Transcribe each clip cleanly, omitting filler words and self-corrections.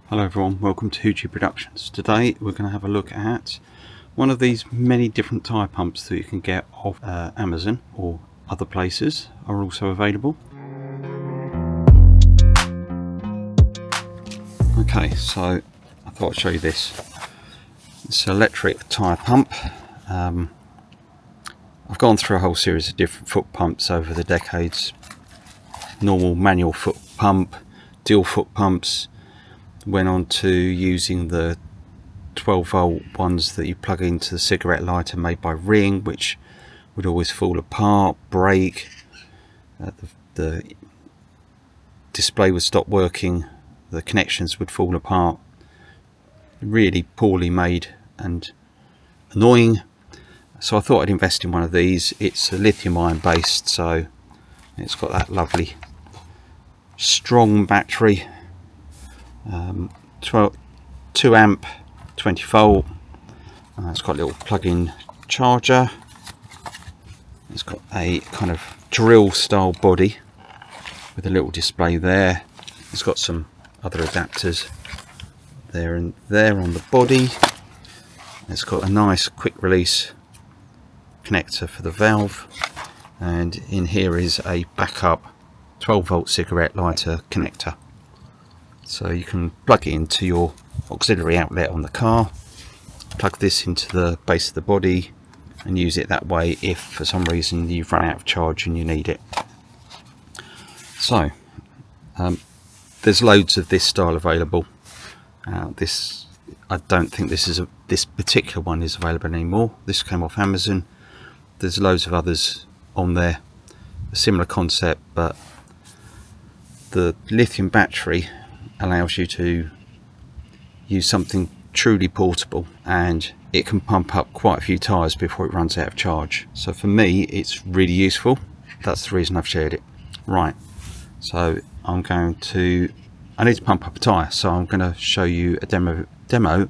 Hello everyone, welcome to HujiProductions. Today we're going to have a look at one of these many different tyre pumps that you can get off Amazon or other places are also available. Okay, so I thought I'd show you this. It's an electric tyre pump. I've gone through a whole series of different foot pumps over the decades. Normal manual foot pump, dual foot pumps. Went on to using the 12 volt ones that you plug into the cigarette lighter made by Ring, which would always fall apart, break, the display would stop working, the connections would fall apart. Really poorly made and annoying. So I thought I'd invest in one of these. It's a lithium ion based, so it's got that lovely strong battery. 2 amp 20 volt. It's got a little plug-in charger. It's got a kind of drill style body with a little display there. It's got some other adapters there and there on the body. It's got a nice quick release connector for the valve, and in here is a backup 12 volt cigarette lighter connector. So you can plug it into your auxiliary outlet on the car, plug this into the base of the body and use it that way if for some reason you've run out of charge and you need it. So there's loads of this style available. I don't think this particular one is available anymore. This came off Amazon. There's loads of others on there, a similar concept, but the lithium battery allows you to use something truly portable, and it can pump up quite a few tyres before it runs out of charge. So for me it's really useful. That's the reason I've shared it. Right, so I need to pump up a tyre, so I'm going to show you a demo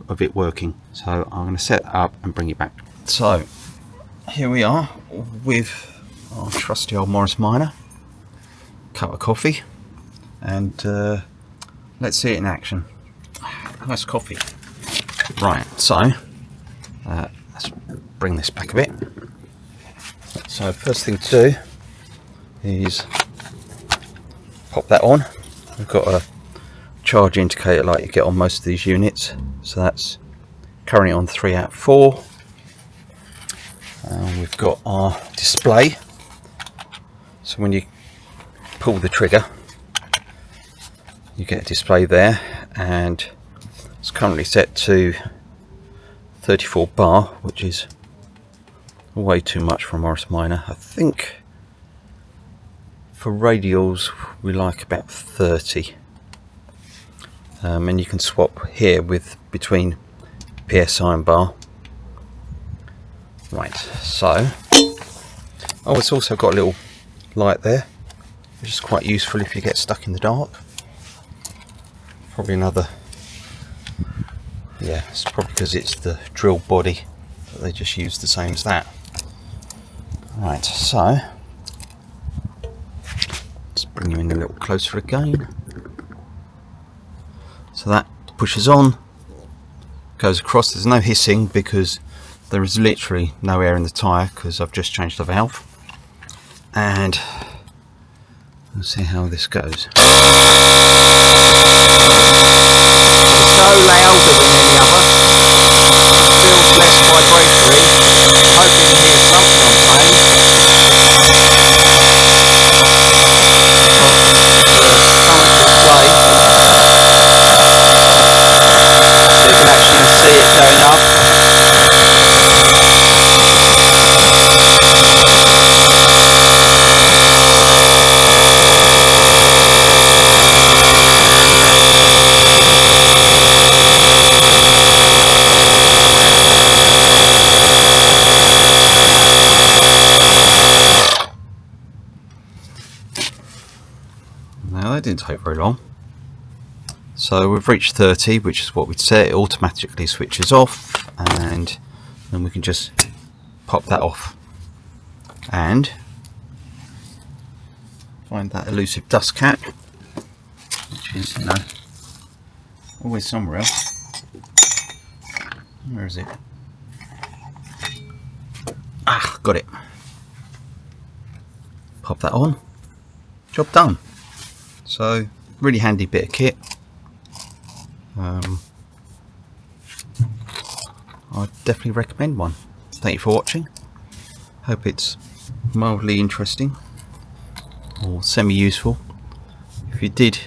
of it working. So I'm going to set it up and bring it back. So here we are with our trusty old Morris Minor, cup of coffee, and let's see it in action. Nice coffee. Right, so let's bring this back a bit. So first thing to do is pop that on. We've got a charge indicator like you get on most of these units. So that's currently on 3 out of 4. We've got our display. So when you pull the trigger, you get a display there, and it's currently set to 34 bar, which is way too much for a Morris Minor. I think for radials we like about 30, and you can swap here between PSI and bar. Right, so it's also got a little light there, which is quite useful if you get stuck in the dark. Probably another, yeah, it's probably because it's the drill body that they just use the same as that. Right, so let's bring you in a little closer again. So that pushes on, goes across. There's no hissing because there is literally no air in the tyre because I've just changed the valve. And let's see how this goes. So loud with any other, feels less vibratory, hopefully the heat's not playing. Current display, you can actually see it going up. Now that didn't take very long. So we've reached 30, which is what we'd set. It automatically switches off, and then we can just pop that off and find that elusive dust cap, which is, always somewhere else. Where is it? Ah, got it. Pop that on. Job done. So, really handy bit of kit. I definitely recommend one. Thank you for watching. Hope it's mildly interesting or semi-useful. If you did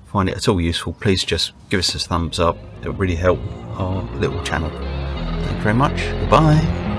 find it at all useful, please just give us a thumbs up. It would really help our little channel. Thank you very much. Goodbye.